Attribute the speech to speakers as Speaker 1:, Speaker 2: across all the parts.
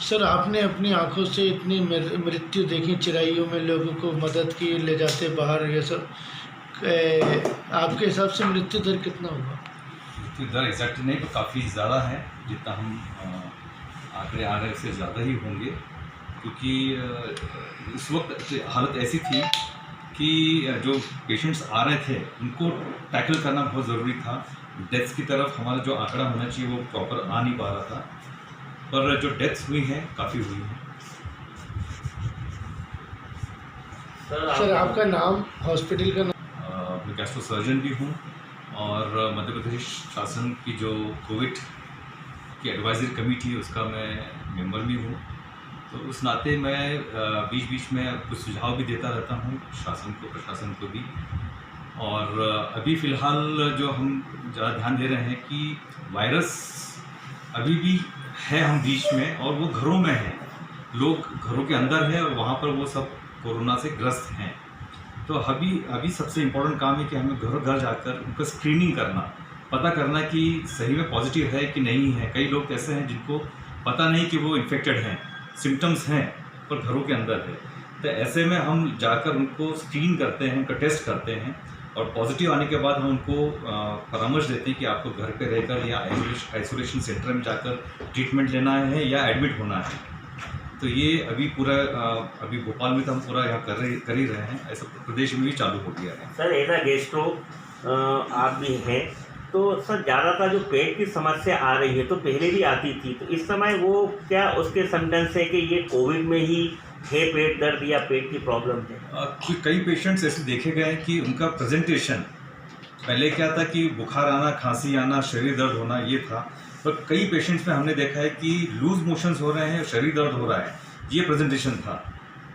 Speaker 1: Sir, आपने अपनी आंखों से इतनी मृत्यु देखी, चिराइयों में लोगों को मदद की, ले जाते बाहर, ये सब। आपके हिसाब से मृत्यु दर कितना होगा?
Speaker 2: मृत्यु दर एग्जैक्ट नहीं, तो काफ़ी ज़्यादा है। जितना हम आंकड़े आ रहे उससे ज़्यादा ही होंगे, क्योंकि उस वक्त हालत ऐसी थी कि जो पेशेंट्स आ रहे थे उनको टैकल करना बहुत ज़रूरी था। डेथ्स की तरफ हमारा जो आंकड़ा होना चाहिए वो प्रॉपर आ नहीं पा रहा था, पर जो डेथ्स हुई हैं काफ़ी हुई हैं।
Speaker 1: सर, आपका नाम, हॉस्पिटल का नाम?
Speaker 2: मैं गैस्ट्रो सर्जन भी हूँ, और मध्य प्रदेश शासन की जो कोविड की एडवाइजरी कमेटी है उसका मैं मेंबर भी हूँ। तो उस नाते मैं बीच बीच में कुछ सुझाव भी देता रहता हूँ शासन को, प्रशासन को भी। और अभी फ़िलहाल जो हम ज़्यादा ध्यान दे रहे हैं कि वायरस अभी भी है हम बीच में, और वो घरों में है, लोग घरों के अंदर है और वहाँ पर वो सब कोरोना से ग्रस्त हैं। तो अभी सबसे इम्पोर्टेंट काम है कि हमें घर घर जाकर उनका स्क्रीनिंग करना, पता करना कि सही में पॉजिटिव है कि नहीं है। कई लोग ऐसे हैं जिनको पता नहीं कि वो इन्फेक्टेड हैं, सिम्टम्स हैं पर घरों के अंदर है। तो ऐसे में हम जाकर उनको स्क्रीन करते हैं, उनका टेस्ट करते हैं, और पॉजिटिव आने के बाद हम उनको परामर्श देते हैं कि आपको घर पे रहकर या आइसोलेशन सेंटर में जाकर ट्रीटमेंट लेना है या एडमिट होना है। तो ये अभी पूरा अभी भोपाल में तो हम पूरा यहाँ कर ही रहे हैं, ऐसा प्रदेश में भी चालू हो गया है।
Speaker 3: सर, एज अ गेस्ट्रो आप भी हैं, तो सर ज़्यादातर जो पेट की समस्या आ रही है तो पहले भी आती थी, तो इस समय वो क्या उसके सिम्टम्स है कि ये कोविड में ही है पेट दर्द या पेट की प्रॉब्लम है?
Speaker 2: कई पेशेंट्स ऐसे देखे गए हैं कि उनका प्रेजेंटेशन पहले क्या था कि बुखार आना, खांसी आना, शरीर दर्द होना, ये था। पर कई पेशेंट्स में हमने देखा है कि लूज मोशंस हो रहे हैं, शरीर दर्द हो रहा है, ये प्रेजेंटेशन था।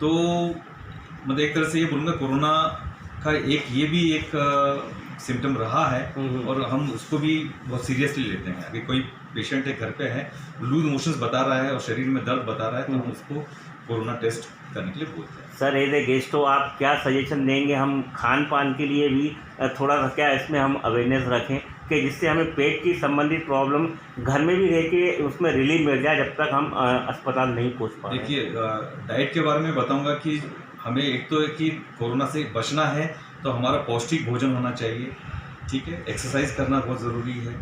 Speaker 2: तो मतलब एक तरह से ये बोलूँगा कोरोना का ये भी एक सिम्टम रहा है, और हम उसको भी बहुत सीरियसली लेते हैं। अगर कोई पेशेंट है घर पे है, लूज मोशंस बता रहा है और शरीर में दर्द बता रहा है, तो हम उसको कोरोना टेस्ट करने के लिए बोलते हैं।
Speaker 3: सर, एज ए गेस्ट हो आप क्या सजेशन देंगे? हम खान पान के लिए भी थोड़ा सा क्या इसमें हम अवेयरनेस रखें कि जिससे हमें पेट की संबंधित प्रॉब्लम घर में भी रह के उसमें रिलीफ मिल जाए जब तक हम अस्पताल नहीं पहुँच पाए?
Speaker 2: देखिए, डाइट के बारे में बताऊंगा कि हमें एक तो है कि कोरोना से बचना है तो हमारा पौष्टिक भोजन होना चाहिए, ठीक है। एक्सरसाइज करना बहुत ज़रूरी है,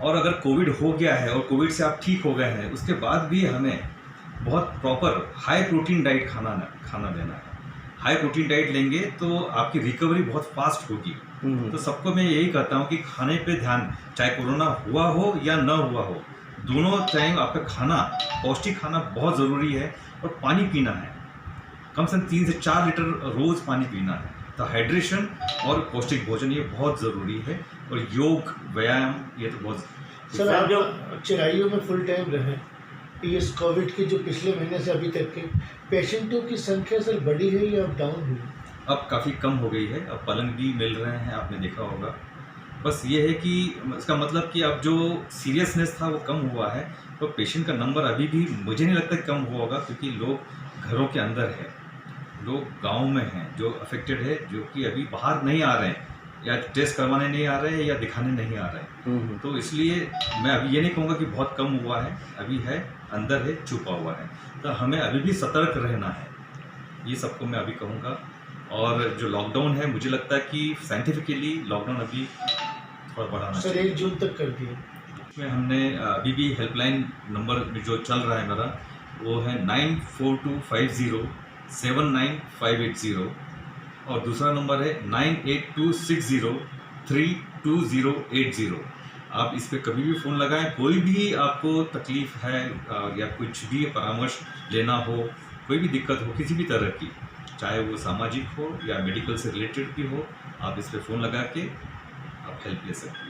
Speaker 2: और अगर कोविड हो गया है और कोविड से आप ठीक हो गए हैं उसके बाद भी हमें बहुत प्रॉपर हाई प्रोटीन डाइट खाना देना है। हाई प्रोटीन डाइट लेंगे तो आपकी रिकवरी बहुत फास्ट होगी। तो सबको मैं यही कहता हूँ कि खाने पे ध्यान, चाहे कोरोना हुआ हो या न हुआ हो, दोनों टाइम आपका खाना, पौष्टिक खाना बहुत ज़रूरी है। और पानी पीना है, कम से कम 3 से 4 लीटर रोज़ पानी पीना है। तो हाइड्रेशन और पौष्टिक भोजन ये बहुत ज़रूरी है, और योग, व्यायाम ये तो बहुत।
Speaker 1: सर, आप जो चिराइयों में फुल टाइम रहे, इस कोविड के जो पिछले महीने से अभी तक के पेशेंटों की संख्या सर बढ़ी है या डाउन हुई?
Speaker 2: अब काफ़ी कम हो गई है, अब पलंग भी मिल रहे हैं, आपने देखा होगा। बस ये है कि इसका मतलब कि अब जो सीरियसनेस था वो कम हुआ है, तो पेशेंट का नंबर अभी भी मुझे नहीं लगता कम हुआ होगा, क्योंकि लोग घरों के अंदर है, लोग गांव में हैं जो अफेक्टेड है, जो कि अभी बाहर नहीं आ रहे हैं, या टेस्ट करवाने नहीं आ रहे हैं, या दिखाने नहीं आ रहे हैं। तो इसलिए मैं अभी ये नहीं कहूँगा कि बहुत कम हुआ है, अभी है, अंदर है, छुपा हुआ है। तो हमें अभी भी सतर्क रहना है, ये सबको मैं अभी कहूँगा। और जो लॉकडाउन है, मुझे लगता है कि साइंटिफिकली लॉकडाउन अभी थोड़ा बढ़ाना
Speaker 1: सर, 1 जून तक कर दिया।
Speaker 2: इसमें हमने अभी भी हेल्पलाइन नंबर जो चल रहा है मेरा, वो है 9425079580, और दूसरा नंबर है 9826032080। आप इस पर कभी भी फ़ोन लगाएं, कोई भी आपको तकलीफ़ है या कुछ भी परामर्श लेना हो, कोई भी दिक्कत हो किसी भी तरह की, चाहे वो सामाजिक हो या मेडिकल से रिलेटेड भी हो, आप इस पर फ़ोन लगा के आप हेल्प ले सकते हैं।